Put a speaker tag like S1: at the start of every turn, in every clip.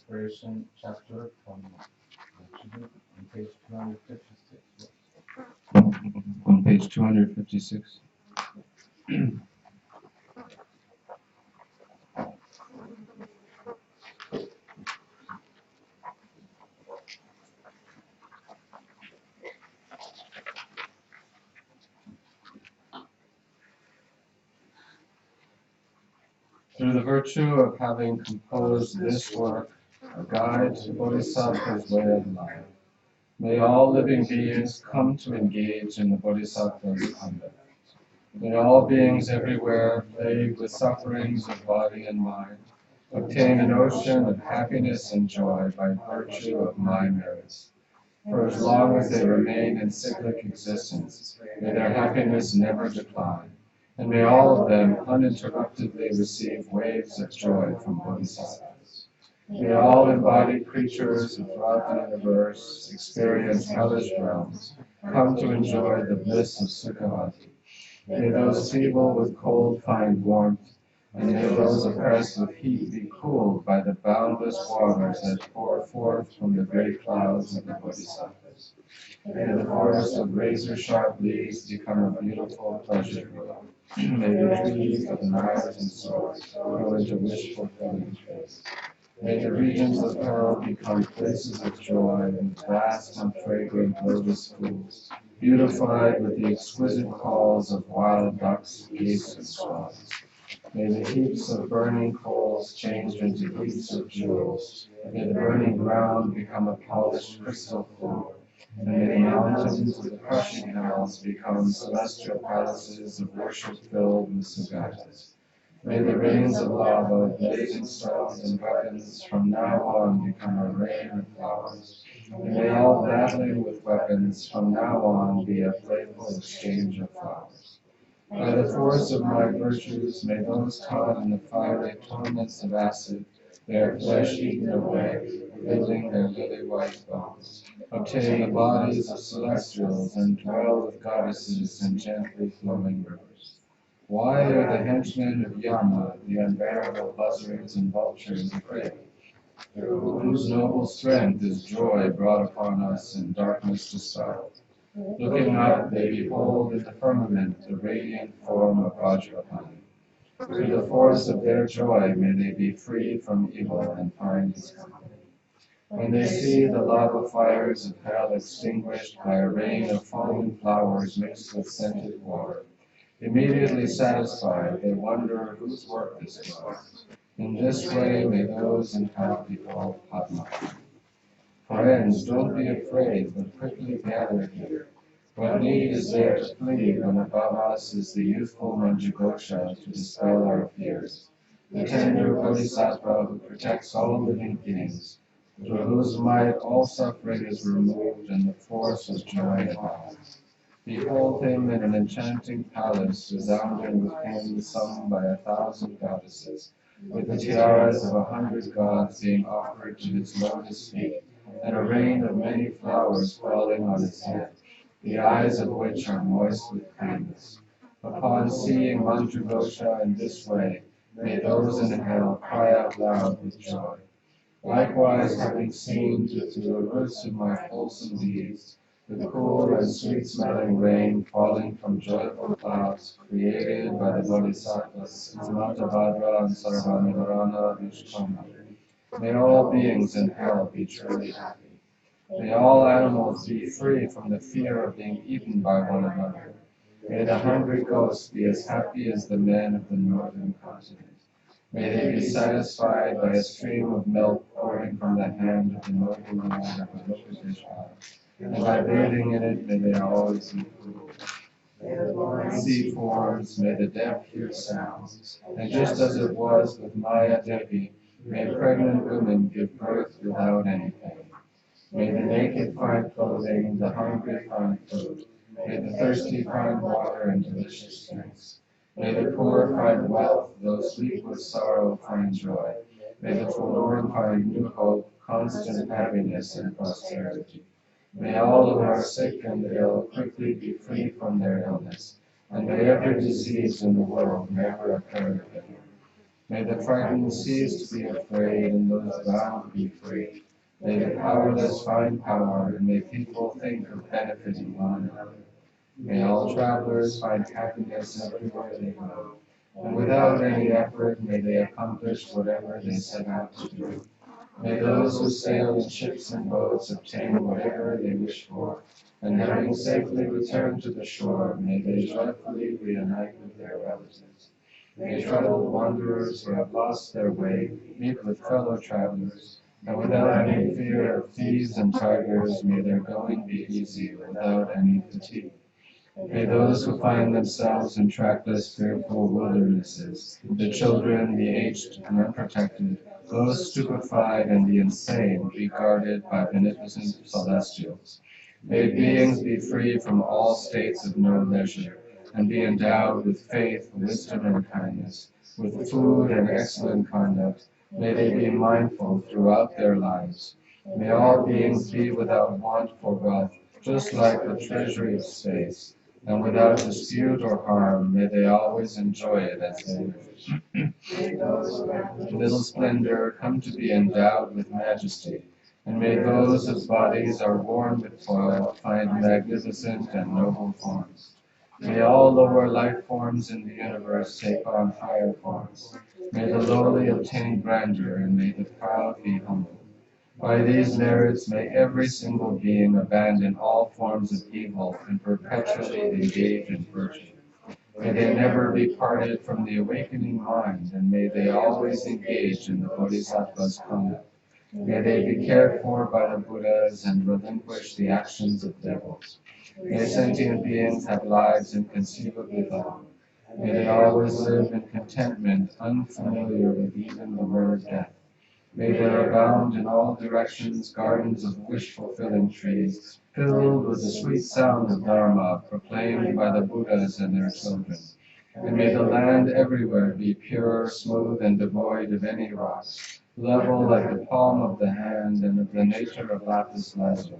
S1: inspiration chapter from on page 256.
S2: On page 256. Through the virtue of having composed this work, a guide to Bodhisattva's way of life, may all living beings come to engage in the Bodhisattva's conduct. May all beings everywhere, plagued with sufferings of body and mind, obtain an ocean of happiness and joy by virtue of my merits. For as long as they remain in cyclic existence, may their happiness never decline, and may all of them uninterruptedly receive waves of joy from Bodhisattvas. May all embodied creatures throughout the universe experience hellish realms, come to enjoy the bliss of Sukhavati. May those feeble with cold find warmth, and may those oppressed with heat be cooled by the boundless waters that pour forth from the great clouds of the Bodhisattvas. May the forest of razor-sharp leaves become a beautiful pleasure grove. May the trees of knives and swords grow into wish-fulfilling trees. May the regions of hell become places of joy and vast and fragrant lotus pools, beautified with the exquisite calls of wild ducks, geese, and swans. May the heaps of burning coals change into heaps of jewels. May the burning ground become a polished crystal floor. And may the mountains of the crushing hells become celestial palaces of worship filled with sugatas. May the rains of lava, blazing stones, and weapons from now on become a rain of flowers. And may all battling with weapons from now on be a playful exchange of flowers. By the force of my virtues, may those caught in the fiery torments of acid, their flesh eaten away, revealing their lily-white bones, obtain the bodies of celestials and dwell with goddesses in gently flowing rivers. Why are the henchmen of Yama, the unbearable buzzards and vultures, afraid? Through whose noble strength is joy brought upon us and darkness dispelled. Looking up, they behold in the firmament the radiant form of Vajrapani. Through the force of their joy may they be free from evil and find his company. When they see the lava fires of hell extinguished by a rain of falling flowers mixed with scented water, immediately satisfied, they wonder whose work this was. In this way may those in hell be called Padma. Friends, don't be afraid, but quickly gather here. What need is there to flee when above us is the youthful Manjughosha to dispel our fears, the tender Bodhisattva who protects all living beings, through whose might all suffering is removed and the force of joy abounds. Behold him in an enchanting palace, resounding with hymns sung by 1,000 goddesses, with the tiaras of 100 gods being offered to his lotus feet, and a rain of many flowers falling on his head, the eyes of which are moist with kindness. Upon seeing Manjughosha in this way, may those in hell cry out loud with joy. Likewise, having seen through the roots of my wholesome deeds, the cool and sweet-smelling rain falling from joyful clouds created by the Bodhisattvas Samantabhadra and Sarvanidharana Vishkama, may all beings in hell be truly happy. May all animals be free from the fear of being eaten by one another. May the hungry ghosts be as happy as the men of the northern continent. May they be satisfied by a stream of milk pouring from the hand of the noble lord of Avalokiteshvara, and by bathing in it may they always be cool. May the blind see forms, may the deaf hear sounds, and just as it was with Maya Devi, may pregnant women give birth without any pain. May the naked find clothing, the hungry find food. May the thirsty find water and delicious drinks. May the poor find wealth, those weak with sorrow find joy. May the forlorn find new hope, constant happiness, and prosperity. May all who are sick and ill quickly be free from their illness, and may every disease in the world never occur again. May the frightened cease to be afraid, and those bound be free. May the powerless find power, and may people think of benefiting one another. May all travelers find happiness everywhere they go, and without any effort may they accomplish whatever they set out to do. May those who sail in ships and boats obtain whatever they wish for, and having safely returned to the shore, may they joyfully reunite with their relatives. May troubled wanderers who have lost their way meet with fellow travelers, and without any fear of thieves and tigers, may their going be easy without any fatigue. May those who find themselves in trackless, fearful wildernesses, the children, the aged and unprotected, those stupefied and the insane, be guarded by beneficent celestials. May beings be free from all states of no leisure, and be endowed with faith, wisdom, and kindness, with food and excellent conduct. May they be mindful throughout their lives. May all beings be without want for wealth, just like the treasury of space, and without dispute or harm, may they always enjoy it as they wish. Little splendor come to be endowed with majesty, and may those whose bodies are worn with toil find magnificent and noble forms. May all lower life forms in the universe take on higher forms. May the lowly obtain grandeur, and may the proud be humble. By these merits may every single being abandon all forms of evil and perpetually engage in virtue. May they never be parted from the awakening mind, and may they always engage in the Bodhisattva's conduct. May they be cared for by the Buddhas and relinquish the actions of devils. May sentient beings have lives inconceivably long. May they always live in contentment, unfamiliar with even the word death. May there abound in all directions gardens of wish-fulfilling trees, filled with the sweet sound of Dharma proclaimed by the Buddhas and their children. And may the land everywhere be pure, smooth, and devoid of any rocks, level like the palm of the hand and of the nature of lapis lazuli.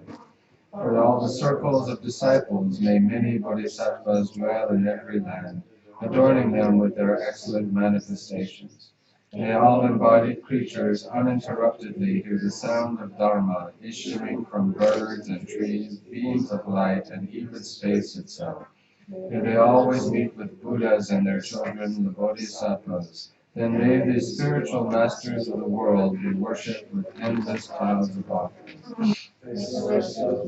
S2: For all the circles of disciples may many bodhisattvas dwell in every land, adorning them with their excellent manifestations. May all embodied creatures uninterruptedly hear the sound of Dharma issuing from birds and trees, beams of light, and even space itself. May they always meet with Buddhas and their children, the Bodhisattvas. Then may the spiritual masters of the world be worshipped with endless clouds of offerings.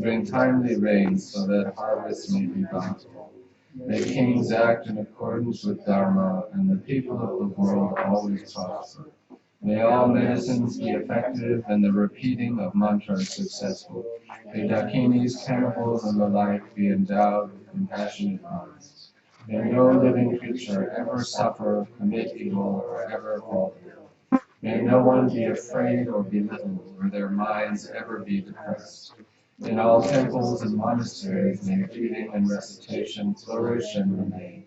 S2: Bring timely rains so that harvests may be bountiful. May kings act in accordance with Dharma, and the people of the world always prosper. May all medicines be effective, and the repeating of mantras successful. May dakinis, cannibals, and the like be endowed with compassionate minds. May no living creature ever suffer, commit evil, or ever fall ill. May no one be afraid or belittled, or their minds ever be depressed. In all temples and monasteries may reading and recitation flourish and remain.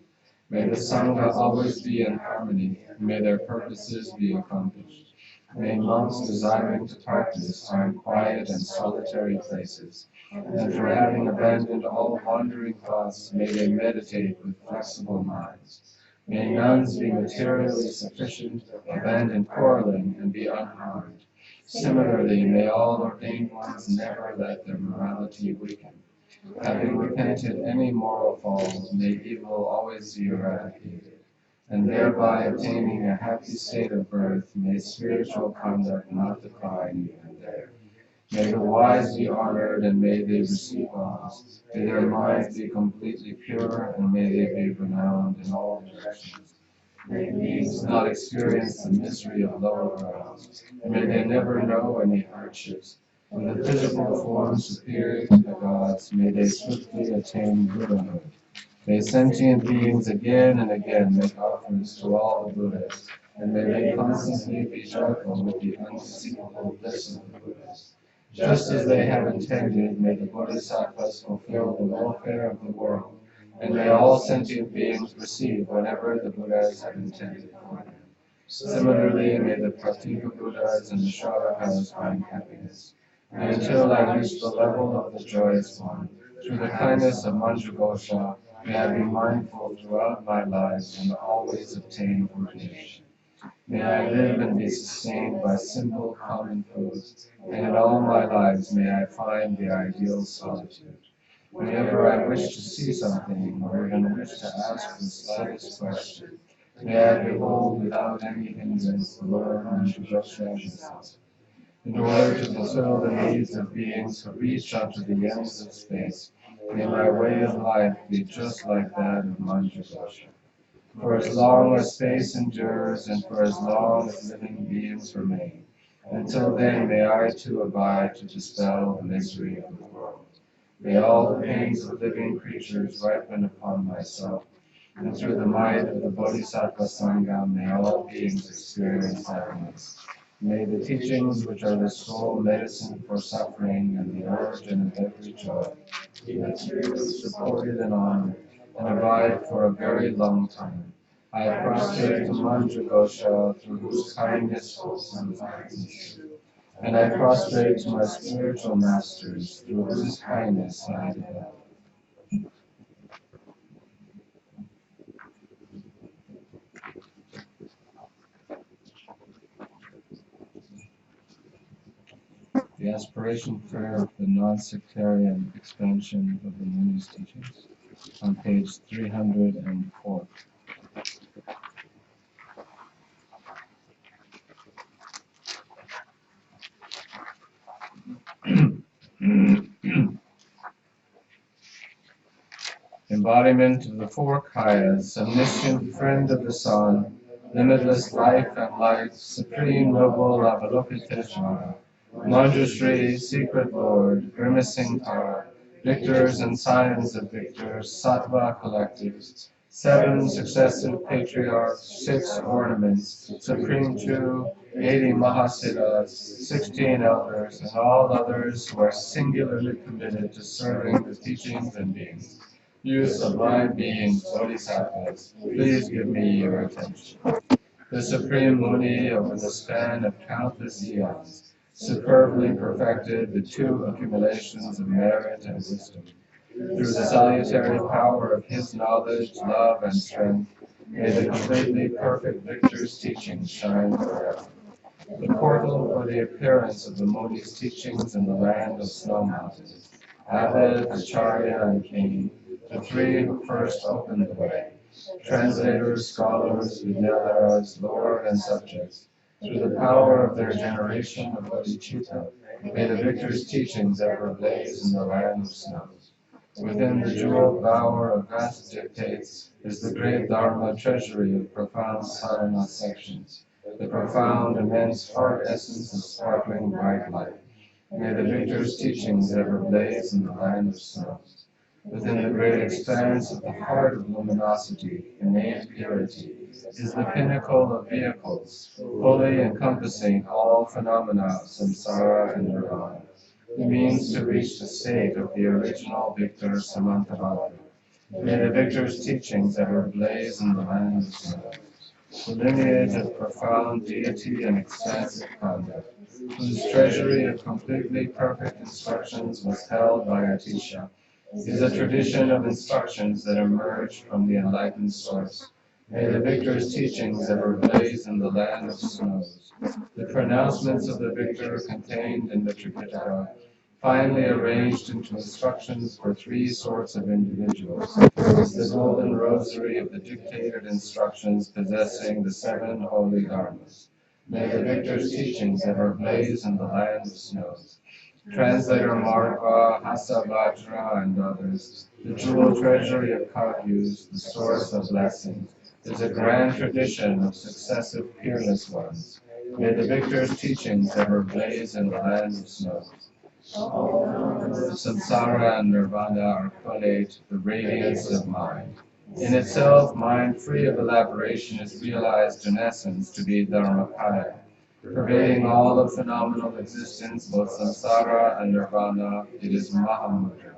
S2: May the Sangha always be in harmony, and may their purposes be accomplished. May monks desiring to practice find quiet and solitary places, and for having abandoned all wandering thoughts, may they meditate with flexible minds. May nuns be materially sufficient, abandon quarreling, and be unharmed. Similarly, may all ordained ones never let their morality weaken. Having repented any moral faults, may evil always be eradicated, and thereby attaining a happy state of birth, may spiritual conduct not decline even there. May the wise be honored, and may they receive alms. May their minds be completely pure, and may they be renowned in all directions. May beings not experience the misery of lower realms, and may they never know any hardships. When the physical forms superior to the gods, may they swiftly attain Buddhahood. May sentient beings again and again make offerings to all the Buddhas, and may they constantly be joyful with the unspeakable bliss of the Buddhas. Just as they have intended, may the Bodhisattvas fulfill the welfare of the world, and may all sentient beings receive whatever the Buddhas have intended for them. Similarly, may the Pratika Buddhas and the Sharakas find happiness. And until I reach the level of the joyous one, through the kindness of Manjughosha, may I be mindful throughout my life and always obtain ordination. May I live and be sustained by simple common food, and in all my lives may I find the ideal solitude. Whenever I wish to see something, or even wish to ask the slightest question, may I behold without any hindrance the Lord Manjushri himself. In order to fulfill the needs of beings who reach unto the ends of space, may my way of life be just like that of Manjushri. For as long as space endures, and for as long as living beings remain, until then may I too abide to dispel the misery of the world. May all the pains of living creatures ripen upon myself, and through the might of the Bodhisattva Sangha may all beings experience happiness. May the teachings which are the sole medicine for suffering and the origin of every joy be materially supported and honored, and abide for a very long time. I prostrate to Manjughosha, through whose kindness wholesome acts, and I prostrate to my spiritual masters, through whose kindness I develop. The aspiration prayer of the non-sectarian expansion of the Muni's teachings, on page 304. Embodiment of the four kayas, omniscient friend of the sun, limitless life and light, supreme noble Avalokiteshvara, Manjushri, secret lord, grimacing power, victors and scions of victors, sattva collectives, 7 successive patriarchs, 6 ornaments, supreme two, 80 mahasiddhas, 16 elders, and all others who are singularly committed to serving the teachings and beings. You sublime beings, bodhisattvas, please give me your attention. The Supreme Muni, over the span of countless eons, superbly perfected the 2 accumulations of merit and wisdom. Through the salutary power of his knowledge, love, and strength, may the completely perfect victor's teachings shine forever. The portal for the appearance of the Muni's teachings in the land of snow mountains, Abed, Acharya, and King, the 3 who first opened the way, translators, scholars, Vidyadharas, lord and subjects, through the power of their generation of bodhicitta, may the victor's teachings ever blaze in the land of snows. Within the jeweled bower of vast dictates is the great Dharma treasury of profound sadhana sections, the profound, immense heart essence of sparkling bright light. May the victor's teachings ever blaze in the land of snows. Within the great expanse of the heart of luminosity, innate purity, is the pinnacle of vehicles, fully encompassing all phenomena of samsara and nirvana, the means to reach the state of the original victor Samantavada. May the victor's teachings ever blaze in the land of snows. The lineage of profound deity and expansive conduct, whose treasury of completely perfect instructions was held by Atisha, is a tradition of instructions that emerged from the enlightened source. May the victor's teachings ever blaze in the land of snows. The pronouncements of the victor contained in the Tripitaka, finally arranged into instructions for 3 sorts of individuals, is the golden rosary of the dictated instructions possessing the 7 holy dharmas. May the victor's teachings ever blaze in the land of snows. Translator Marva, Hasavajra, and others, the jewel treasury of Kagyus, the source of blessings, is a grand tradition of successive peerless ones. May the victor's teachings ever blaze in the land of snows. All of samsara and nirvana are collate the radiance of mind. In itself, mind free of elaboration is realized in essence to be dharmakaya. Pervading all of phenomenal existence, both samsara and nirvana, it is Mahamudra.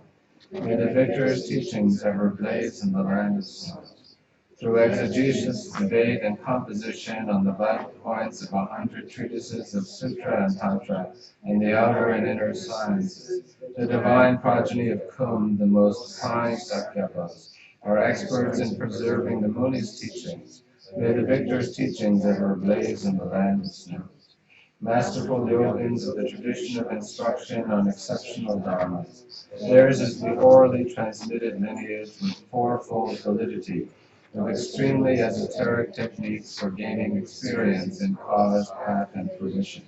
S2: May the victor's teachings ever blaze in the land of snows. Through exegesis, debate, and composition on the vital points of 100 treatises of Sutra and Tantra, and the outer and inner sciences, the divine progeny of Kum, the most kind Sakyavas, are experts in preserving the Muni's teachings, May the victor's teachings ever blaze in the land of snows. Masterful yogins of the tradition of instruction on exceptional dharmas. Theirs is the orally transmitted lineage with fourfold validity of extremely esoteric techniques for gaining experience in cause, path, and fruition.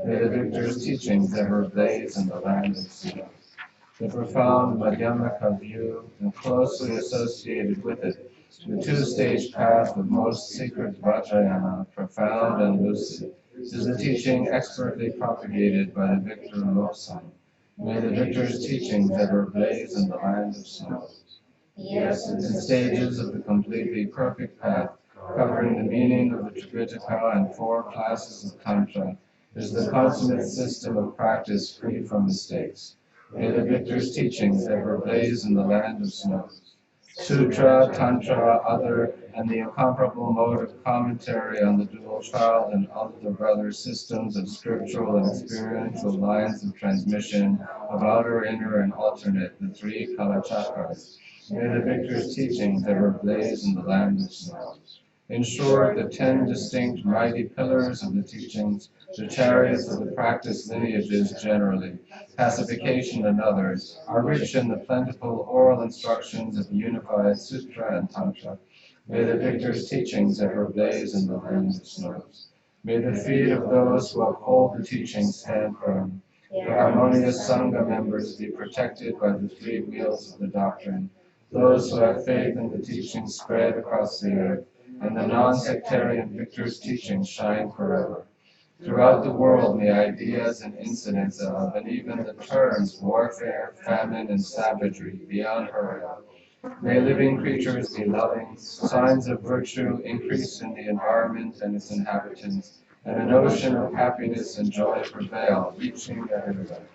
S2: May the victor's teachings ever blaze in the land of snows. The profound Madhyamaka view, and closely associated with it, the two-stage path of most secret Vajrayana, profound and lucid, is the teaching expertly propagated by the victor Lobsang. May the victor's teachings ever blaze in the land of snows. Yes, in stages of the completely perfect path, covering the meaning of the Tripitaka and four classes of Tantra, is the consummate system of practice free from mistakes. May the victor's teachings ever blaze in the land of snows. Sutra, Tantra, other, and the incomparable mode of commentary on the dual child and elder brother systems of scriptural and experiential lines of transmission of outer, inner, and alternate, the three Kalachakras. May the victor's teachings ever blaze in the land of snows. In short, the 10 distinct mighty pillars of the teachings, the chariots of the practice lineages generally, pacification and others, are rich in the plentiful oral instructions of the unified Sutra and Tantra. May the victor's teachings ever blaze in the land of snows. May the feet of those who uphold the teachings stand firm. The harmonious Sangha members be protected by the three wheels of the doctrine. Those who have faith in the teachings spread across the earth, and the non-sectarian victor's teachings shine forever. Throughout the world, may ideas and incidents of, and even the terms warfare, famine, and savagery be unheard of. May living creatures be loving, signs of virtue increase in the environment and its inhabitants, and an ocean of happiness and joy prevail, reaching everywhere.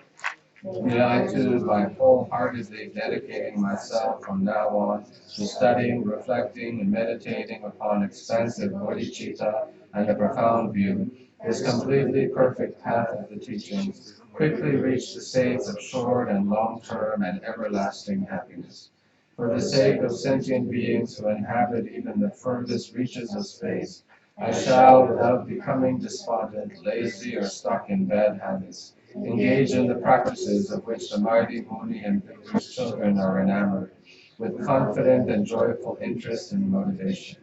S2: May I too, by wholeheartedly dedicating myself from now on to studying, reflecting, and meditating upon expansive bodhicitta and a profound view, this completely perfect path of the teachings, quickly reach the states of short and long-term and everlasting happiness. For the sake of sentient beings who inhabit even the furthest reaches of space, I shall, without becoming despondent, lazy, or stuck in bad habits, engage in the practices of which the mighty Muni and victor's children are enamored, with confident and joyful interest and motivation.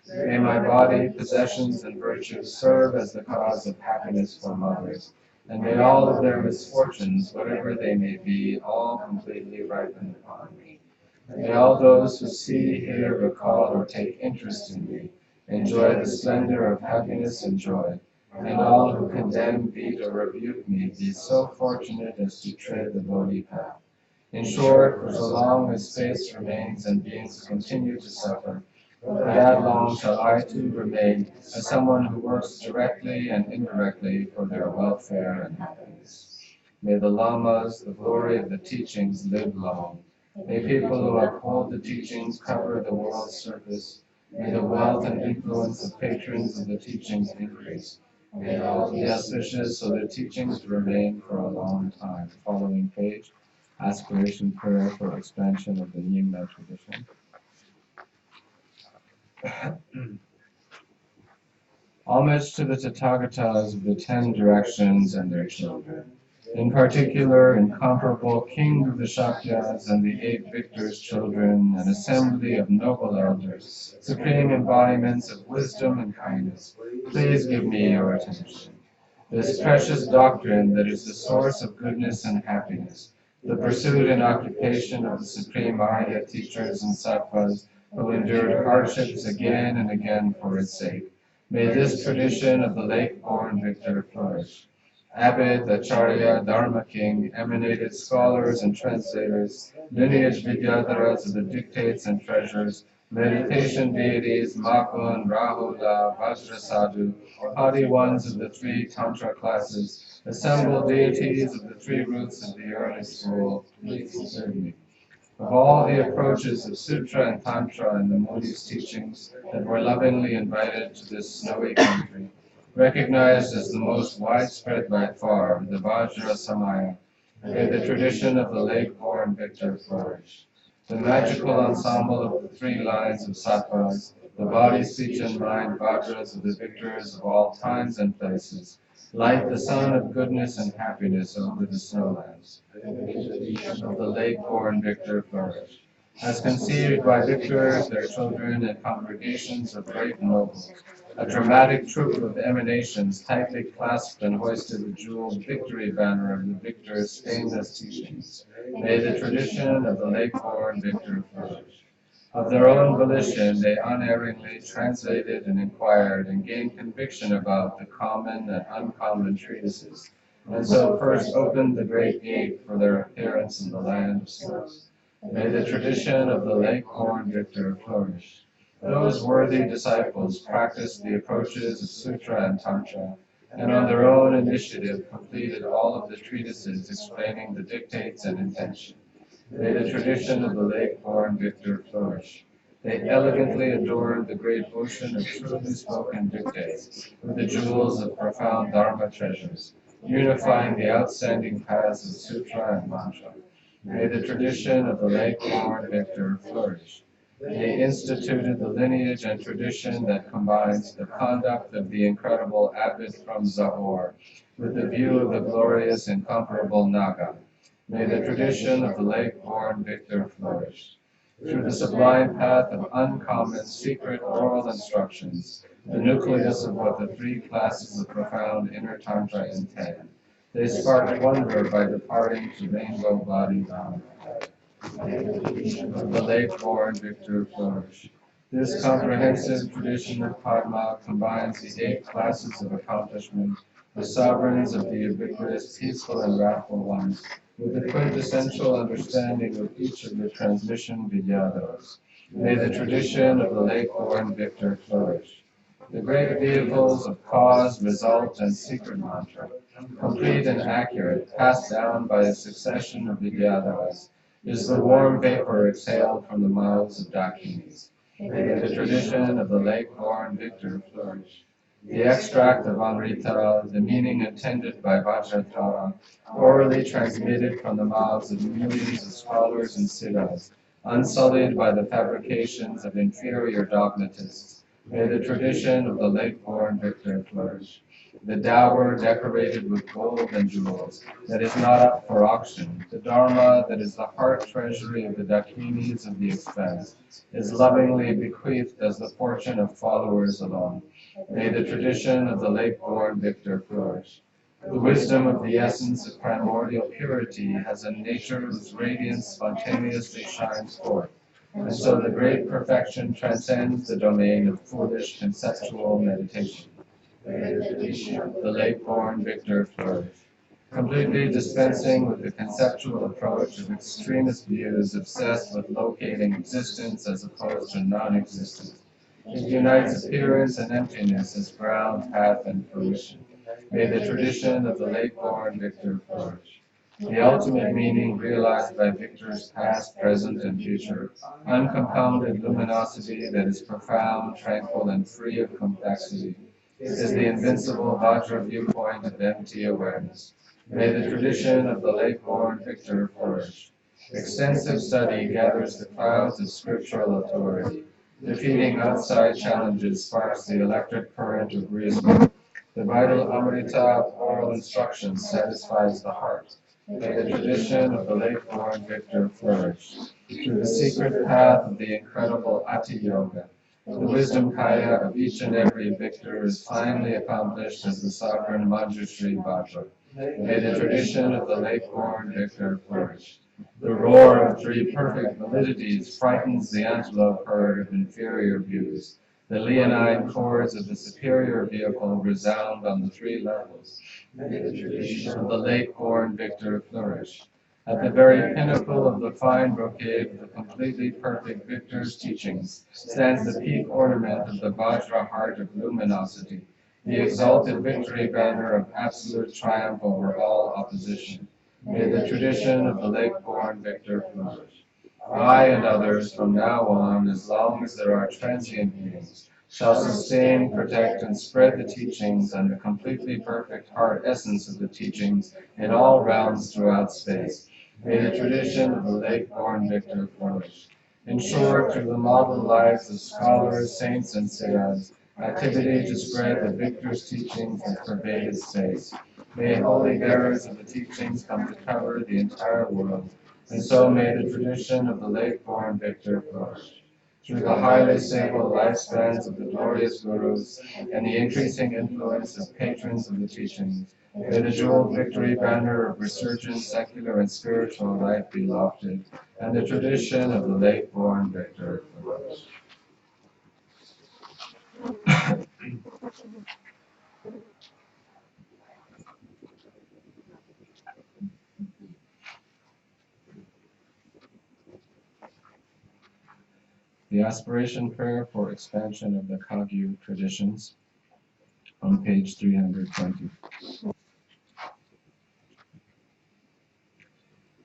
S2: May my body, possessions, and virtues serve as the cause of happiness for others, and may all of their misfortunes, whatever they may be, all completely ripen upon me. May all those who see, hear, recall, or take interest in me enjoy the splendor of happiness and joy, and all who condemn, beat, or rebuke me be so fortunate as to tread the Bodhi path. In short, for so long as space remains and beings continue to suffer, for that long shall I too remain as someone who works directly and indirectly for their welfare and happiness. May the Lamas, the glory of the teachings, live long. May people who uphold the teachings cover the world's surface. May the wealth and influence of patrons of the teachings increase. May all be auspicious so the teachings remain for a long time. Following page, aspiration prayer for expansion of the Nyingma tradition. Homage to the Tathagatas of the 10 directions and their children. In particular, incomparable King of the Shakyas and the 8 victors' children, an assembly of noble elders, supreme embodiments of wisdom and kindness, please give me your attention. This precious doctrine that is the source of goodness and happiness, the pursuit and occupation of the supreme Arya teachers and sattvas who endured hardships again and again for its sake. May this tradition of the lake-born victor flourish. Abbot, Acharya, Dharma King, emanated scholars and translators, lineage Vidyadharas of the dictates and treasures, meditation deities, Makun, Rahula, Vajrasadhu, haughty ones of the 3 Tantra classes, assembled deities of the 3 roots of the early school, please serve me. Of all the approaches of Sutra and Tantra and the Muni's teachings that were lovingly invited to this snowy country, recognized as the most widespread by far, the Vajra Samaya, may the tradition of the lake-born victor flourish. The magical ensemble of the 3 lines of sattvas, the body, speech, and mind Vajras of the victors of all times and places, light the sun of goodness and happiness over the snowlands. Of the late-born victor flourish. As conceived by victors, their children, and congregations of great nobles, a dramatic troupe of emanations tightly clasped and hoisted the jeweled victory banner of the victor's famous teachings. May the tradition of the late-born victor flourish. Of their own volition, they unerringly translated and inquired and gained conviction about the common and uncommon treatises, and so first opened the great gate for their appearance in the land of souls. May the tradition of the late-born victor flourish. Those worthy disciples practiced the approaches of Sutra and Tantra, and on their own initiative completed all of the treatises explaining the dictates and intention. May the tradition of the late-born victor flourish. They elegantly adorned the great ocean of truly spoken dictates with the jewels of profound Dharma treasures, unifying the outstanding paths of Sutra and Mantra. May the tradition of the late-born victor flourish. They instituted the lineage and tradition that combines the conduct of the incredible abbot from Zahor with the view of the glorious, incomparable Naga. May the tradition of the late-born victor flourish. Through the sublime path of uncommon, secret oral instructions, the nucleus of what the three classes of profound inner Tantra intend, they sparked wonder by departing to rainbow-body Dharma. Of the late-born victor flourish. This comprehensive tradition of Padma combines the 8 classes of accomplishment, the sovereigns of the ubiquitous, peaceful, and wrathful ones, with the quintessential understanding of each of the transmission Vidyadas. May the tradition of the late-born victor flourish. The great vehicles of cause, result, and secret mantra, complete and accurate, passed down by a succession of Vidyadas, is the warm vapor exhaled from the mouths of Dakinis. May the tradition of the late-born victor flourish. The extract of Amrita, the meaning intended by Vajratara, orally transmitted from the mouths of millions of scholars and siddhas, unsullied by the fabrications of inferior dogmatists. May the tradition of the late-born victor flourish. The dower decorated with gold and jewels, that is not up for auction, the Dharma that is the heart treasury of the Dakinis of the expanse, is lovingly bequeathed as the fortune of followers alone. May the tradition of the late-born victor flourish. The wisdom of the essence of primordial purity has a nature whose radiance spontaneously shines forth, and so the great perfection transcends the domain of foolish conceptual meditation. May the tradition of the late-born victor flourish. Completely dispensing with the conceptual approach of extremist views obsessed with locating existence as opposed to non-existence, it unites appearance and emptiness as ground, path, and fruition. May the tradition of the late-born victor flourish. The ultimate meaning realized by victors past, present, and future, uncompounded luminosity that is profound, tranquil, and free of complexity, is the invincible Vajra viewpoint of empty awareness. May the tradition of the late-born victor flourish. Extensive study gathers the clouds of scriptural authority. Defeating outside challenges sparks the electric current of reason. The vital Amrita of oral instruction satisfies the heart. May the tradition of the late-born victor flourish. Through the secret path of the incredible Ati Yoga, the wisdom kaya of each and every victor is finally accomplished as the sovereign Manjushri Vajra. May the tradition of the late-born victor flourish. The roar of 3 perfect validities frightens the antelope herd of inferior views. The leonine chords of the superior vehicle resound on the 3 levels. May the tradition of the late-born victor flourish. At the very pinnacle of the fine brocade of the completely perfect victor's teachings stands the peak ornament of the Vajra heart of luminosity, the exalted victory banner of absolute triumph over all opposition. May the tradition of the late-born victor flourish. I and others from now on, as long as there are transient beings, shall sustain, protect, and spread the teachings and the completely perfect heart essence of the teachings in all realms throughout space. May the tradition of the late-born victor flourish. In short, through the model lives of scholars, saints, and siddhas, activity to spread the victor's teachings has pervaded space. May holy bearers of the teachings come to cover the entire world, and so may the tradition of the late-born victor flourish. Through the highly stable lifespans of the glorious gurus and the increasing influence of patrons of the teachings, may the jeweled victory banner of resurgent secular and spiritual life be lofted, and the tradition of the late-born victor flourish. The aspiration prayer for expansion of the Kagyu traditions on page 320.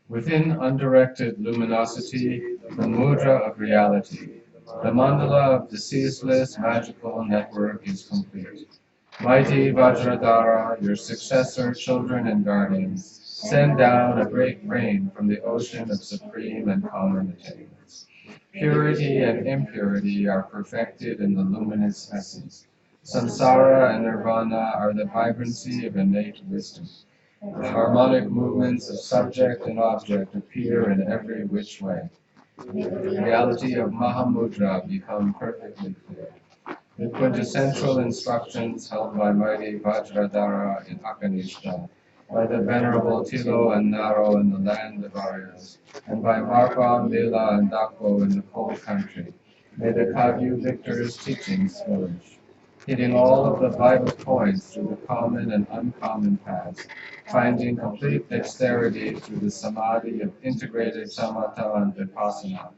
S2: Within undirected luminosity, the mudra of reality, the mandala of the ceaseless magical network is complete. Mighty Vajradhara, your successor, children, and guardians, send down a great rain from the ocean of supreme and common attainments. Purity and impurity are perfected in the luminous essence. Samsara and nirvana are the vibrancy of innate wisdom. The harmonic movements of subject and object appear in every which way. The reality of Mahamudra become perfectly clear. The quintessential instructions held by mighty Vajradhara in Akanishta, by the venerable Tilo and Naro in the land of Aryas, and by Marpa, Mila, and Dakpo in the cold country. May the Kagyu victor's teachings flourish, hitting all of the vital points through the common and uncommon paths, finding complete dexterity through the samadhi of integrated samatha and vipassana,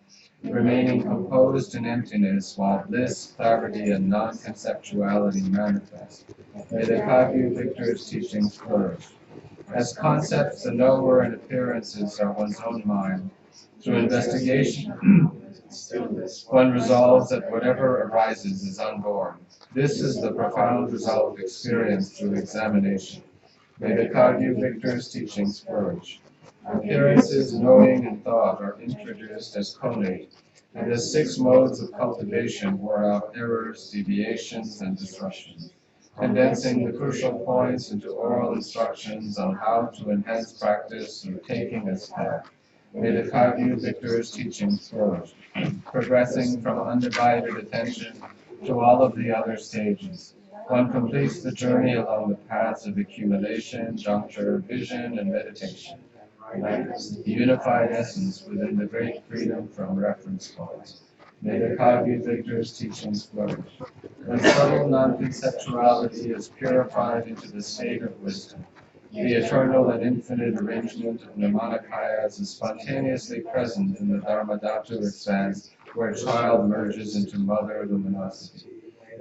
S2: remaining composed in emptiness while bliss, clarity, and non-conceptuality manifest. May the Kagyu victor's teachings flourish. As concepts, the knower, and appearances are one's own mind, through investigation, one resolves that whatever arises is unborn. This is the profound result experienced through examination. May the Kagyu victor's teachings flourish. Appearances, knowing, and thought are introduced as connate, and as 6 modes of cultivation wear out errors, deviations, and disruptions, condensing the crucial points into oral instructions on how to enhance practice through taking as path. May the Kagyu victor's teachings flourish, progressing from undivided attention to all of the other stages. One completes the journey along the paths of accumulation, juncture, vision, and meditation, the unified essence within the great freedom from reference points. May the Kagyu victor's teachings flourish. When subtle non-conceptuality is purified into the state of wisdom, the eternal and infinite arrangement of Nirmanakayas is spontaneously present in the Dharmadhatu expanse, where child merges into mother luminosity.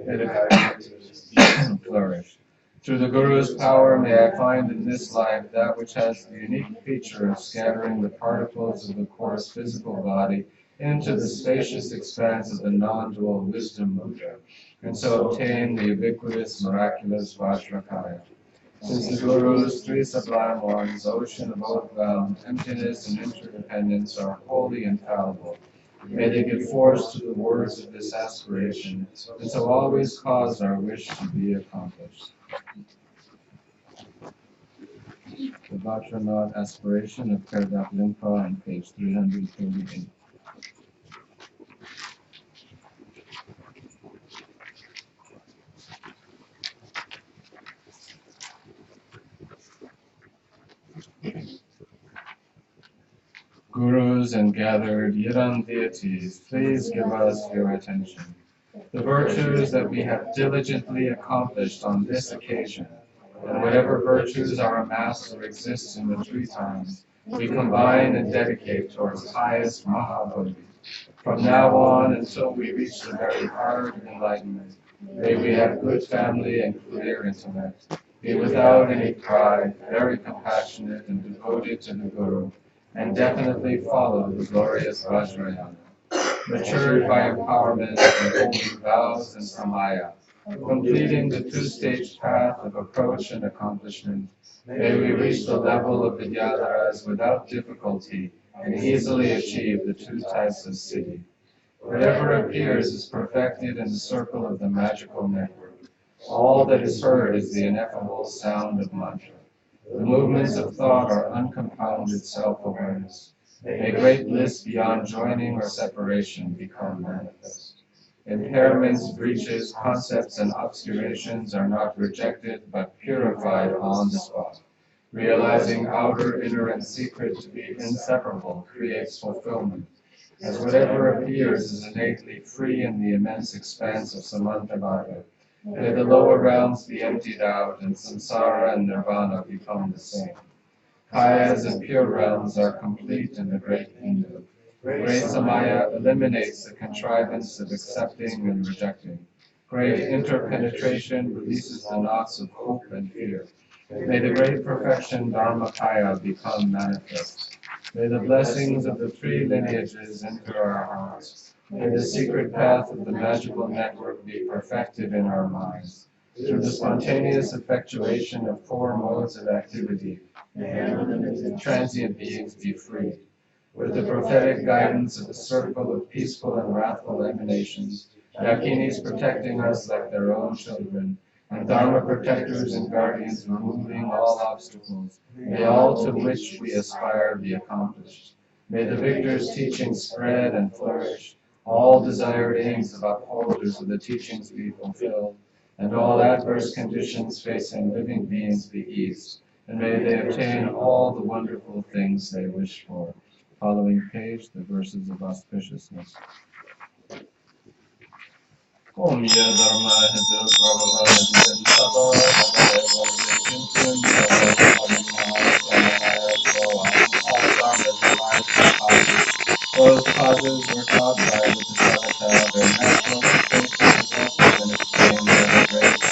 S2: May the Kagyu flourish. Through the Guru's power, may I find in this life that which has the unique feature of scattering the particles of the coarse physical body into the spacious expanse of the non-dual wisdom mudra, and so obtain the ubiquitous, miraculous Vajrakaya. Since the Guru's 3 sublime ones, ocean of overwhelmed emptiness and interdependence, are wholly infallible, may they give force to the words of this aspiration, and so always cause our wish to be accomplished. The Vajranath aspiration of Kerdap Limpa on page 338. Gurus and gathered Yiran deities, please give us your attention. The virtues that we have diligently accomplished on this occasion, and whatever virtues are amassed or exist in the 3 times, we combine and dedicate towards highest Mahabodhi. From now on until we reach the very heart of enlightenment, may we have good family and clear intellect, be without any pride, very compassionate and devoted to the Guru, and definitely follow the glorious Vajrayana, matured by empowerment and holy vows and samaya, completing the 2-stage path of approach and accomplishment. May we reach the level of Vidyadharas without difficulty and easily achieve the 2 types of siddhi. Whatever appears is perfected in the circle of the magical network. All that is heard is the ineffable sound of mantra. The movements of thought are uncompounded self-awareness. May great bliss beyond joining or separation become manifest. Impairments, breaches, concepts, and obscurations are not rejected but purified on the spot. Realizing outer, inner, and secret to be inseparable creates fulfillment, as whatever appears is innately free in the immense expanse of Samantabhava. May the lower realms be emptied out, and samsara and nirvana become the same. Kayas and pure realms are complete in the great Hindu. Great Samaya eliminates the contrivance of accepting and rejecting. Great interpenetration releases the knots of hope and fear. May the great perfection Dharmakaya become manifest. May the blessings of the three lineages enter our hearts. May the secret path of the magical network be perfected in our minds. Through the spontaneous effectuation of four modes of activity, may unlimited transient beings be free. With the prophetic guidance of a circle of peaceful and wrathful emanations, Dakinis protecting us like their own children, and Dharma protectors and guardians removing all obstacles, may all to which we aspire be accomplished. May the victor's teachings spread and flourish, all desired aims of upholders of the teachings be fulfilled, and all adverse conditions facing living beings be eased, and may they obtain all the wonderful things they wish for. Following page, the verses of auspiciousness. Om ya dharma hidil prabhava hidil sabha all dharmas arise from causes. Those causes were taught by the Tathagata, their natural sensation possesses and explained by the grace.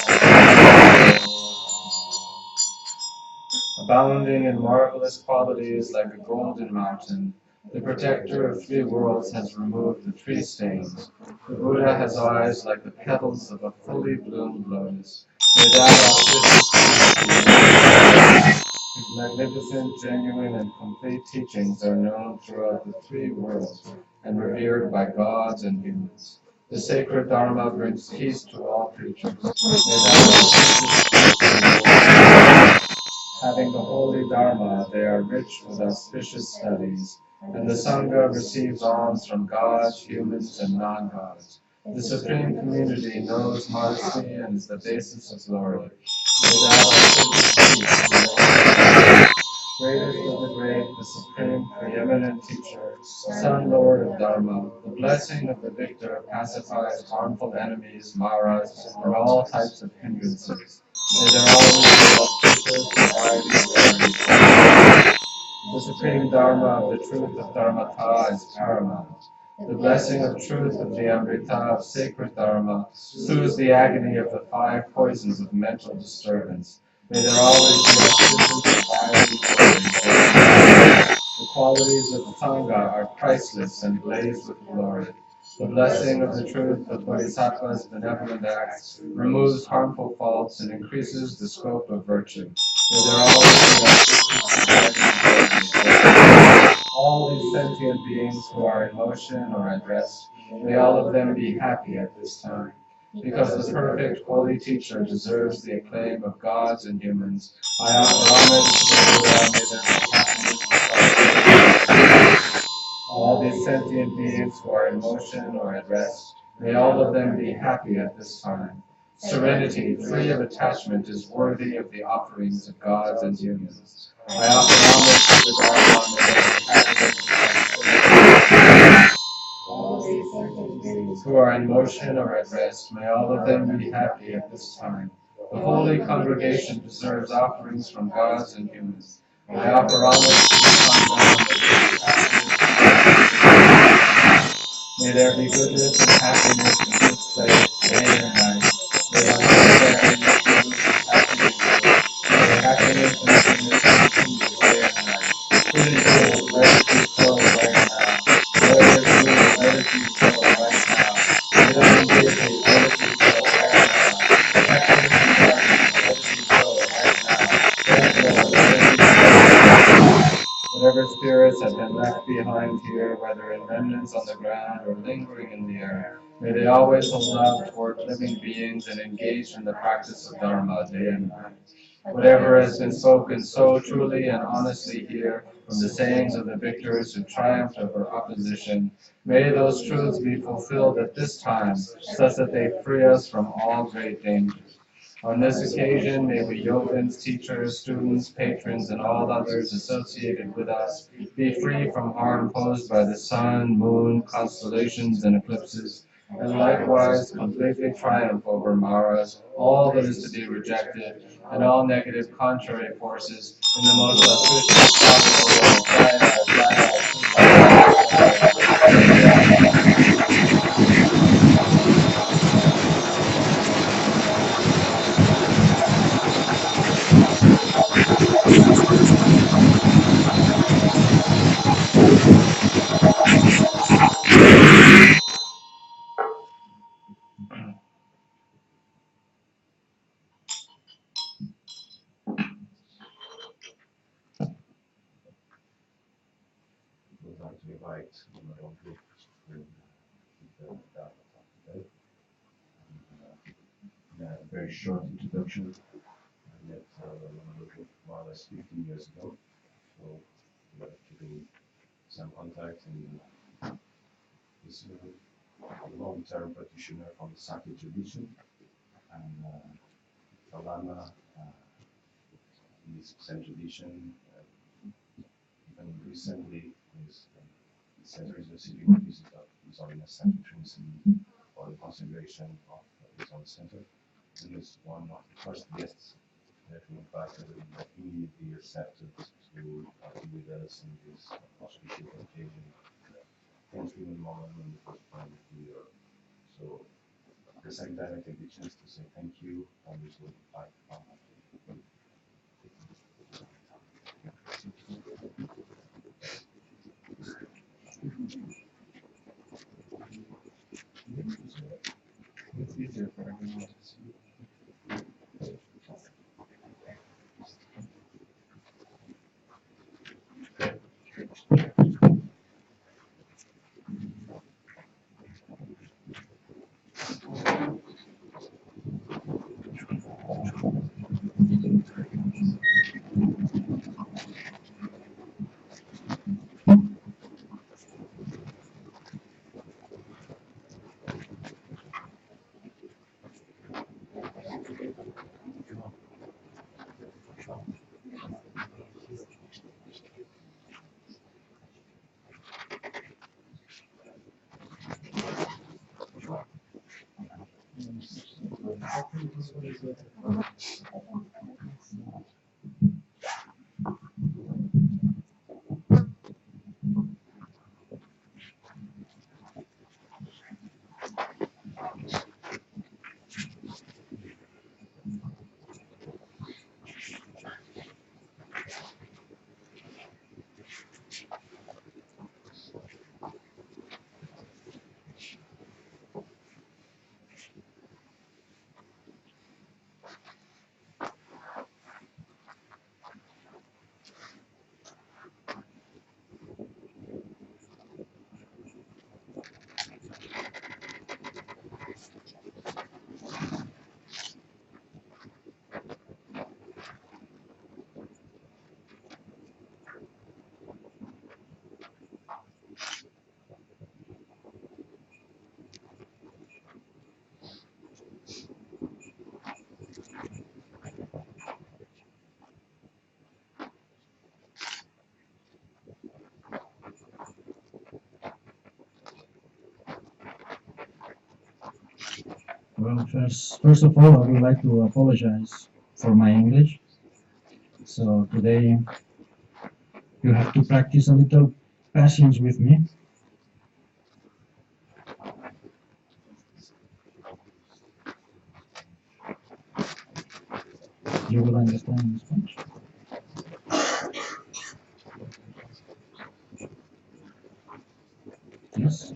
S2: Abounding in marvelous qualities like a golden mountain, the protector of three worlds has removed the tree stains. The Buddha has eyes like the petals of a fully bloomed lotus. May that auspicious his magnificent, genuine, and complete teachings are known throughout the three worlds and revered by gods and humans. The sacred Dharma brings peace to all creatures. May that having the holy Dharma, they are rich with auspicious studies, and the Sangha receives alms from gods, humans, and non-gods. The Supreme Community knows modesty and is the basis of glory. Greatest of the great, the Supreme Preeminent Teacher, Son Lord of Dharma, the blessing of the victor pacifies harmful enemies, maras, and all types of hindrances. May there always be auspicious varieties. The supreme Dharma of the truth of Dharmata is paramount. The blessing of truth of the Amrita of sacred Dharma soothes the agony of the five poisons of mental disturbance. May there always be auspicious varieties. The qualities of the Sangha are priceless and blaze with glory. The blessing of the truth of Bodhisattva's benevolent acts removes harmful faults and increases the scope of virtue. May there always be all these sentient beings who are in motion or at rest, may all of them be happy at this time. Because the perfect holy teacher deserves the acclaim of gods and humans, I offer homage to the Buddha, may there be happiness. All these sentient beings who are in motion or at rest, may all of them be happy at this time. Serenity, free of attachment, is worthy of the offerings of gods and humans. I offer homage to the Dharma, may there be happiness. All these sentient beings who are in motion or at rest, may all of them be happy at this time. The holy congregation deserves offerings from gods and humans. I offer homage to the Dharma. May there be goodness and happiness in this place, day and night. May the heart therein be happy and good. May happiness and goodness continue day and night. Good and good, let it be so right now. Whatever is good, let it be so right now. Without busy, let it be so right now. Happiness and darkness, let it be so right now. Therefore, let it be so right now. Whatever spirits have been left behind here, whether in remnants on the ground or lingering in the air. May they always hold love toward living beings and engage in the practice of Dharma day and night. Whatever has been spoken so truly and honestly here from the sayings of the victors who triumphed over opposition, may those truths be fulfilled at this time, such that they free us from all great dangers. On this occasion, may we yogins, teachers, students, patrons, and all others associated with us be free from harm posed by the sun, moon, constellations, and eclipses, and likewise completely triumph over Maras, all that is to be rejected, and all negative contrary forces in the most auspicious
S1: We'd like to invite my own group to keep the Dharma talk today. A very short introduction. I met Lama group more or less 15 years ago, so we are keeping some contact, and he's a long-term practitioner from the Sake tradition, and the Lama is same tradition. Even recently, his center is receiving a visit of His Holiness Sanctuary for the consideration of his own center. He is one of the first guests that we invited and that immediately accepted to be with us in this auspicious occasion. Thank you, Rimay Monlam, in the first time of the year. So, at the same time, I take the chance to say thank you, and this will invite
S2: It's easier for everyone to see.
S3: Well, first of all, I would like to apologize for my English. So today you have to practice a little patience with me. You will understand in Spanish. Yes.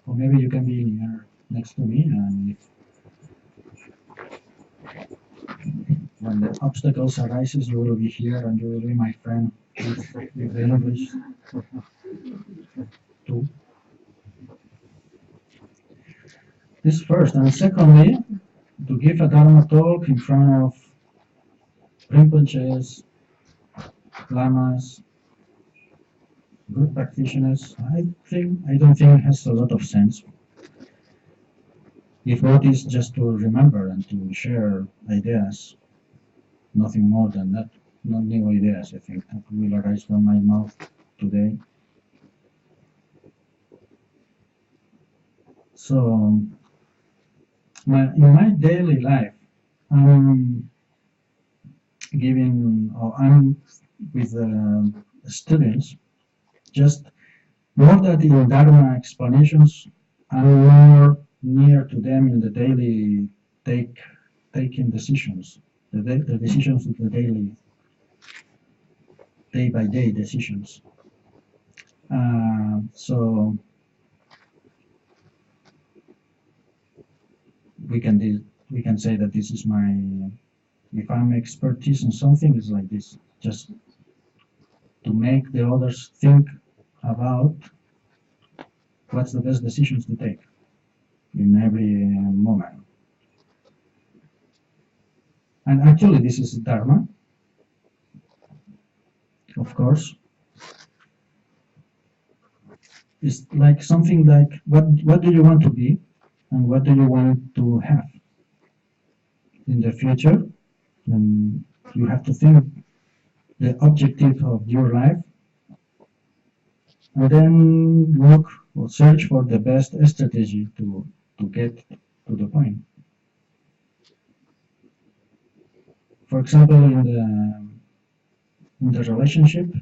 S3: Or maybe you can be here next to me, and if when the obstacles arises, you will be here and you will be my friend with the English too. This first, and secondly, to give a Dharma talk in front of Rinpoches, Lamas, good practitioners, I don't think it has a lot of sense. If not, it's just to remember and to share ideas, nothing more than that. Not new ideas, I think, that will arise from my mouth today. So, in my daily life, I'm I'm with students, just more than in Dharma explanations, I'm more near to them in the daily taking decisions, the decisions of the daily, day by day decisions. So we can say that this is my, if I'm expertise in something, it's like this, just to make the others think about what's the best decisions to take in every moment. And actually this is Dharma, of course. It's like something like, what do you want to be and what do you want to have in the future? And you have to think the objective of your life, and then look or search for the best strategy to get to the point. For example, in the relationship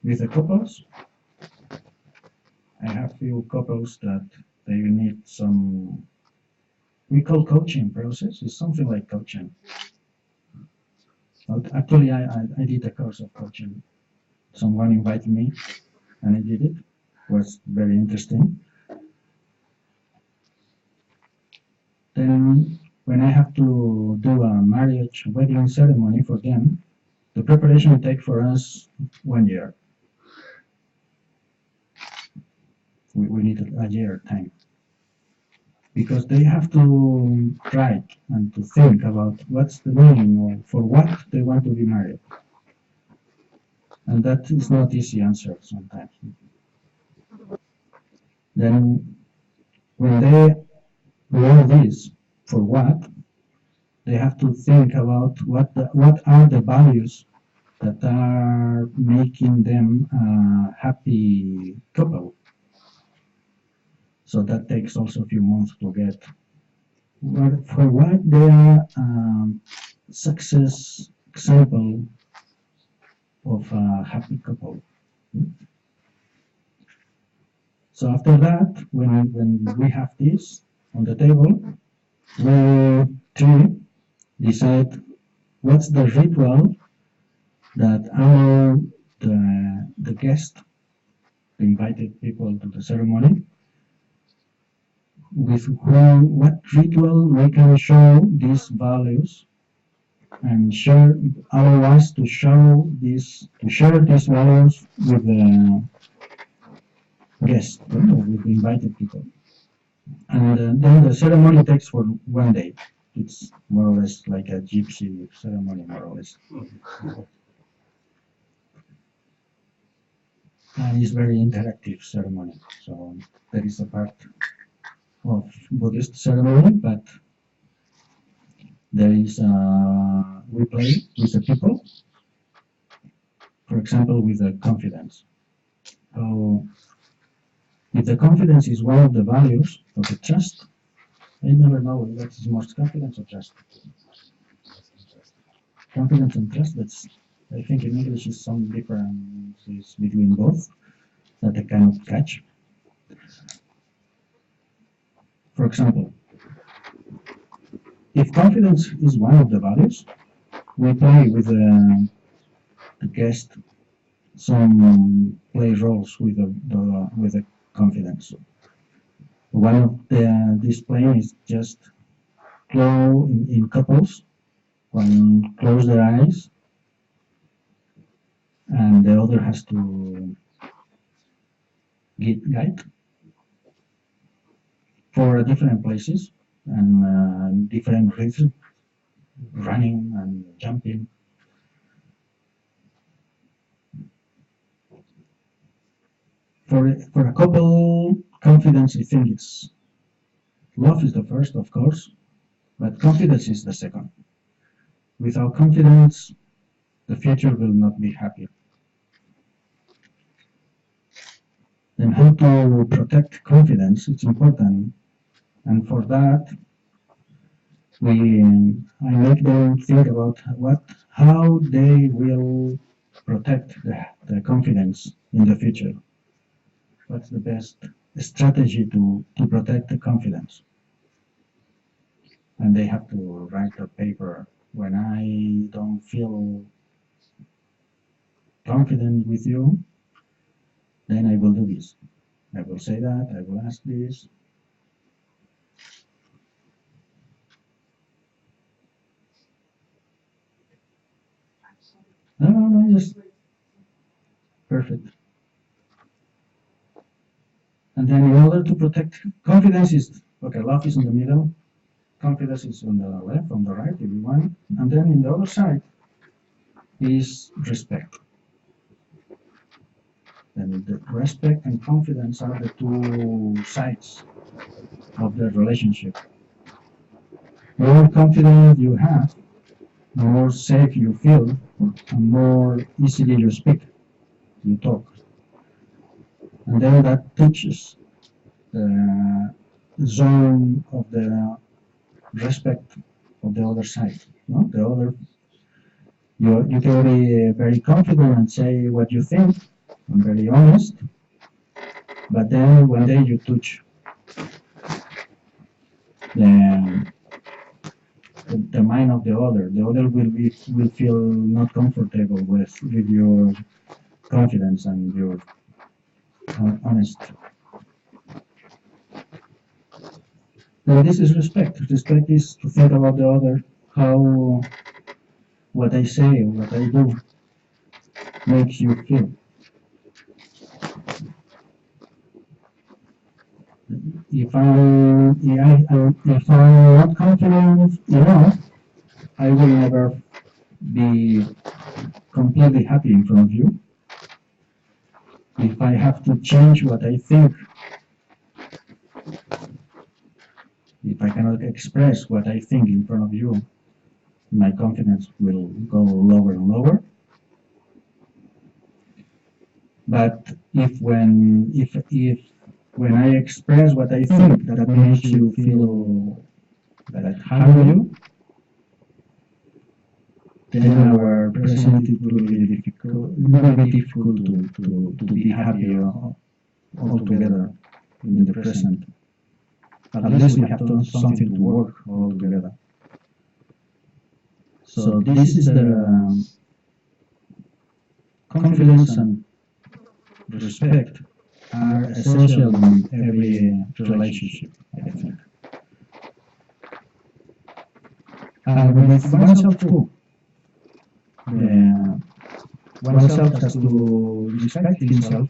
S3: with the couples, I have few couples that they need some, we call coaching process. It's something like coaching. Actually, I did a course of coaching. Someone invited me and I did it. It was very interesting. Then when I have to do a marriage wedding ceremony for them, the preparation takes for us 1 year. We need a year time. Because they have to write and to think about what's the meaning or for what they want to be married. And that is not easy answer sometimes. Then when they know this, for what, they have to think about what are the values that are making them a happy couple. So that takes also a few months to get. For what they are success example of a happy couple. So after that, when we have this on the table, we three decide what's the ritual that our the guest, the invited people to the ceremony, with what ritual we can show these values and share allow us to share these values with the guests, with the invited people. And then the ceremony takes for 1 day. It's more or less like a gypsy ceremony, more or less. And it's very interactive ceremony. So there is a part of Buddhist ceremony, but there is we play with the people, for example, with the confidence. So if the confidence is one of the values of the trust, I never know what is most confidence or trust. Confidence and trust, that's, I think in English is some differences between both that I cannot catch. For example, if confidence is one of the values, we play with the guest some play roles with the confidence. One of this plane is just close in couples. One close their eyes, and the other has to guide for different places and different rhythms, running and jumping. For a couple, confidence, I think it's love is the first, of course, but confidence is the second. Without confidence, the future will not be happy. And how to protect confidence, it's important. And for that, I make them think about how they will protect the confidence in the future. What's the best strategy to protect the confidence? And they have to write a paper. When I don't feel confident with you, then I will do this. I will say that, I will ask this. No, just perfect. And then in order to protect confidence is, okay, love is in the middle, confidence is on the left, on the right, if you want. And then in the other side is respect. And the respect and confidence are the two sides of the relationship. The more confidence you have, the more safe you feel, and more easily you speak, you talk. And then that touches the zone of the respect of the other side. No? The other, you can be very confident and say what you think, and very honest, but then one day you touch the mind of the other. The other will feel not comfortable with your confidence and your honest. And this is respect. Respect is to think about the other, how what I say, what I do makes you feel. If I'm not confident enough, I will never be completely happy in front of you. If I have to change what I think, if I cannot express what I think in front of you, my confidence will go lower and lower. But if when I express what I think that makes you feel that I harm you, then our present it will be difficult. It will be difficult to be happy all together in the present. At least we have done something to work all together. So this is the confidence and respect are essential in every relationship, I think. And with oneself too. Oneself has to respect himself,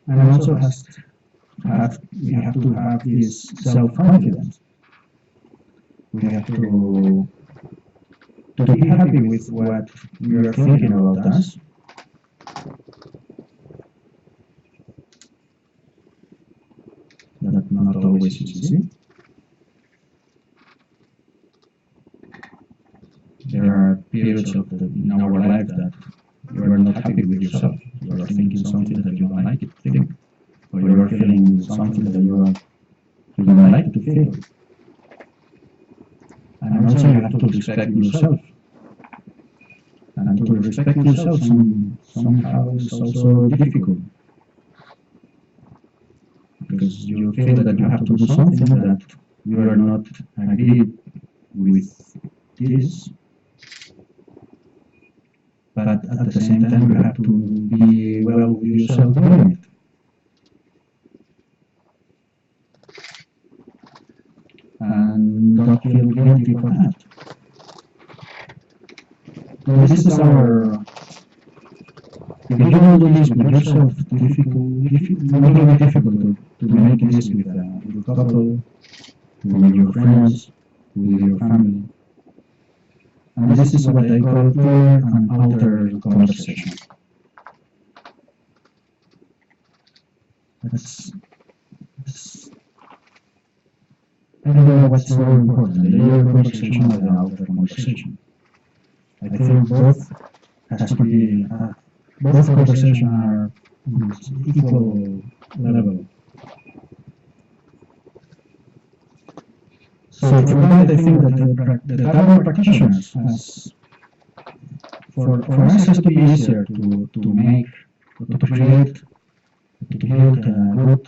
S3: and also we have to have this self-confidence. We have to be happy with what we are thinking about us. That not always easy. There are periods in our life that you are not happy with yourself. You are thinking something that you don't like to think, or you are feeling something that you don't like to feel. And also you have to respect yourself. And to respect yourself somehow is also difficult. Because you feel that you have to do something that you are not agreed with this. But at the same time you have to be well with yourself doing it. not feel guilty for that. So this is our. If you will do this with yourself, maybe be difficult to make this with a couple, with your friends, with your family. And this is what I call clear and altered conversation. That's I don't know what's more important, the clear conversation or the outer conversation. I think both has to be both conversations are equal level. So for that, I think that the Dharma practitioners for us has to be easier to make, to create, to build good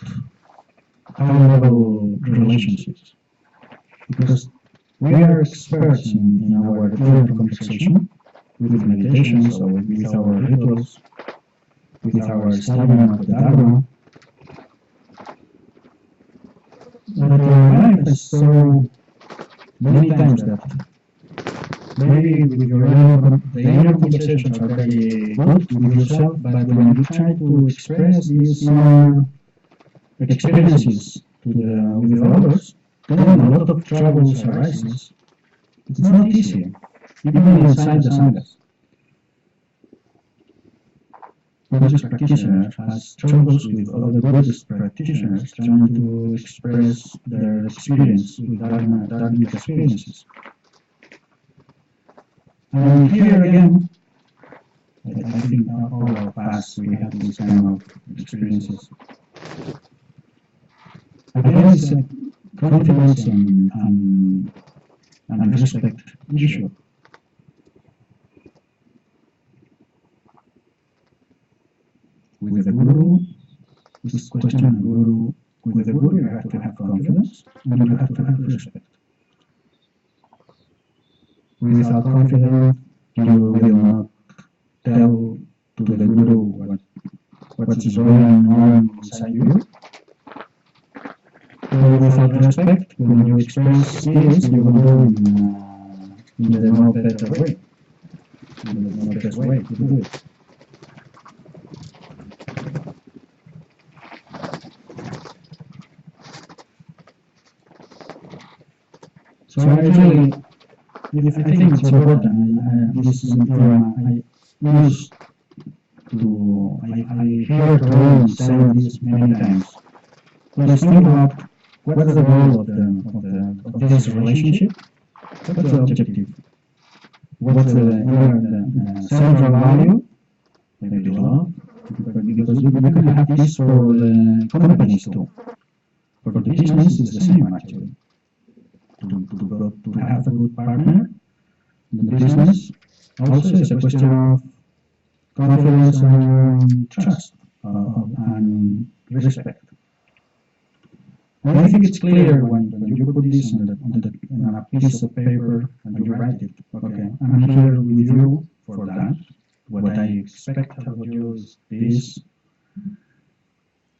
S3: high-level relationships, because we are experts in our clear conversation with meditations or with our rituals, with our studying of the Dharma. But life is so many times that maybe with your the inner conversations are very good with yourself, but when you try to express these inner experiences with others, then a lot of troubles arises. It's not easy, even inside the sanghas. Buddhist practitioners has troubles with other Buddhist practitioners trying to express their experience with dharmic experiences. And here again, I think all of us, we have these kind of experiences. Again, it's a confidence and respect issue. With the Guru, this question of Guru, with the Guru you have to have confidence and you have to have respect. Without confidence, you will not tell to the Guru what is going on inside you. So without respect, when you express this, you will do in the no better way, in the no best way to do it. So I really, I think it's important. This is important. I used to, I heard Rowan say this many times. Just think about what's the goal of this relationship. What's the objective? What's the central value? Maybe love, because you can have this for the companies too. For the business, it's the same actually. To have a good partner in the business also is a question of confidence and trust and respect. And I think it's clear when you put this on a piece of paper and you write it. Okay, I'm here with you for that. What I expect of you is this.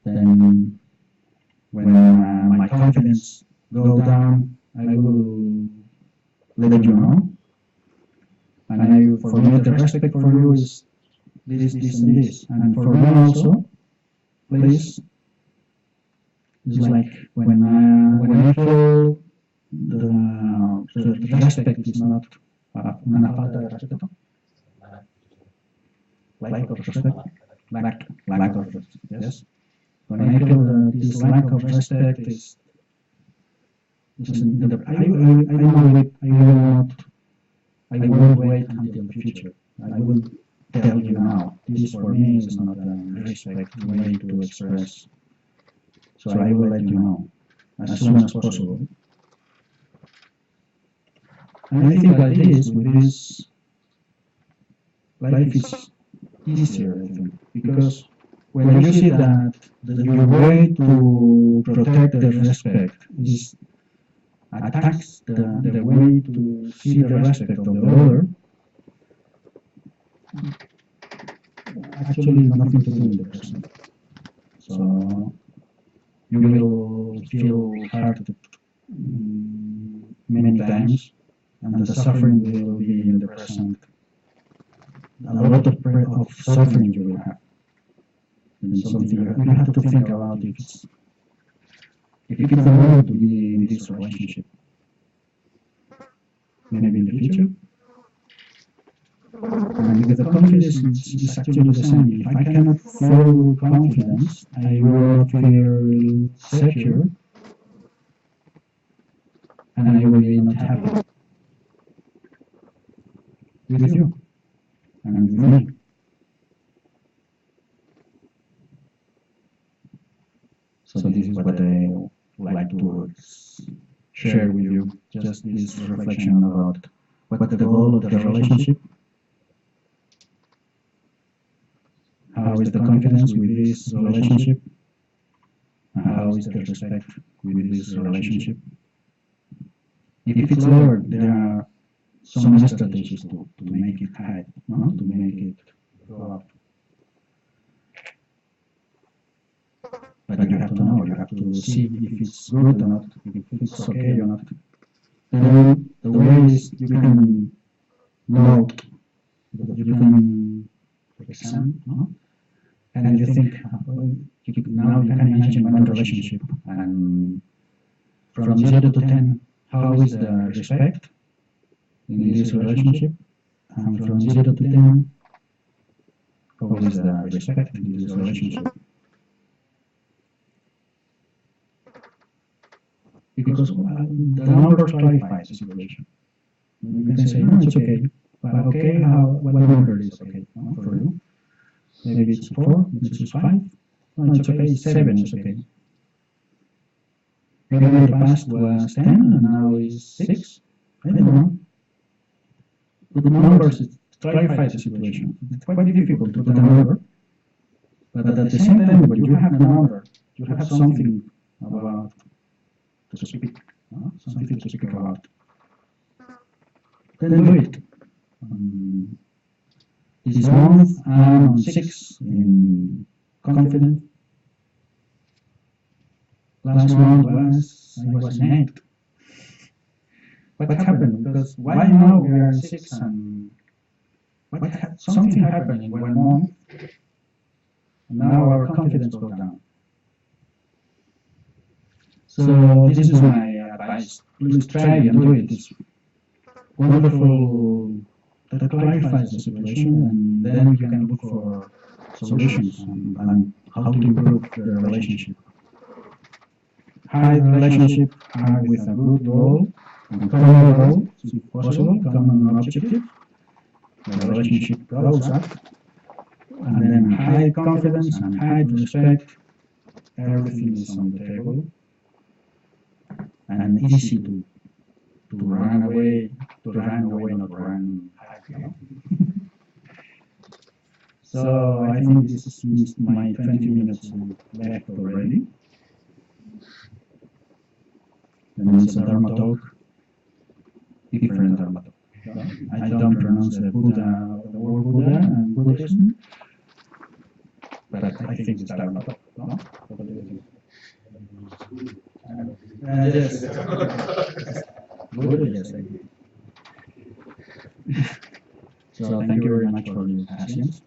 S3: Then when my confidence goes down, I will let you know. And for me, the respect for you is this, and this. And for me also, please, it's like when I feel the respect is not una falta de respeto, lack of respect, lack of respect, yes. When I feel that this lack of respect is I know it. I won't wait until the future. I will tell you now. This for me is not a respect way to express. So I will let you know as soon as possible. And I think like this, with this, life is easier, I think, because when you see that your way to protect the respect is attacks the way to see the respect of the other, actually nothing to do with the person. So you will feel hurt many times, and the suffering will be in the present. A lot of, of suffering you will have. And something you have to think about if it's the way to be in this relationship. Maybe in the future. And with the confidence, it's actually the same. If I cannot feel confidence, I will not feel secure, and I will be not happy with you and with me. So this is what I would like to share with you, just this reflection about what the goal of the relationship, how is the confidence with this relationship, and how is the respect with this relationship. If it's lower, there are some strategies to make it high, no? To make it go up. But you have to know, you have to see if it's good or not, if it's okay or not. Then the way is you can know, you can examine, no? And you think, now you can imagine one relationship, and from 0 to 10, how is the respect in this relationship? And from 0 to 10, how is the respect in this relationship? Because the numbers clarify the situation. You can say, no, it's okay. But okay, what number is okay for you? Maybe it's 4, maybe it's 5. No, it's okay, 7 is okay. Maybe in the past was 10 and now is 6. I don't know. With the numbers, it clarifies the situation. It's quite difficult to put a number. But at the same time, when you have a number, you have something about to speak, something to speak about. Then do it. This month I'm on 6 in confident. Last month I was in 8. What happened? Because why now we are in 6 and something happened in 1 month and now our confidence goes down. So this is my advice. Please try and do it. It's wonderful that clarifies the situation, and then you can look for solutions and how to improve the relationship. Hide the relationship with a good goal, and common goal, if possible, common objective. The relationship grows up, and then high confidence and high respect. Everything is on the table, and easy to run away, not run back. So I think this is my 20 minutes left already. And it's a Dharma talk, different Dharma talk. I don't pronounce the word Buddha and Buddhism, but I think it's Dharma talk. No? What do you think? Yes. Buddha, yes, I do. So thank you very much for your patience.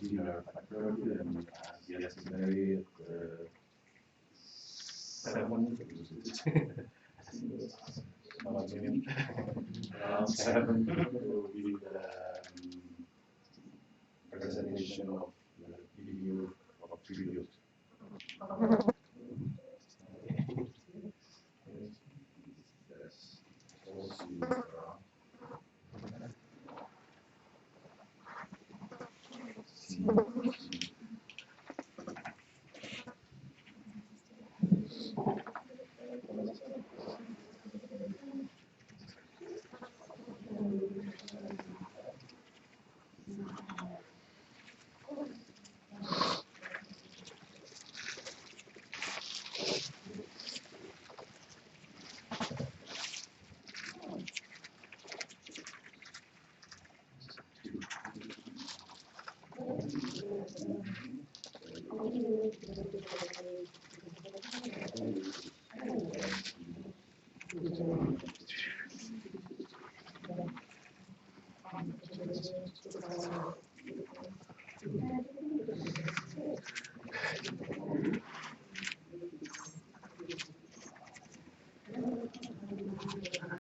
S1: Dinner at 5:30, and as yesterday at 7, around 7 will be the presentation of the video of tribute. Yes, we'll see you around.
S3: Thank you.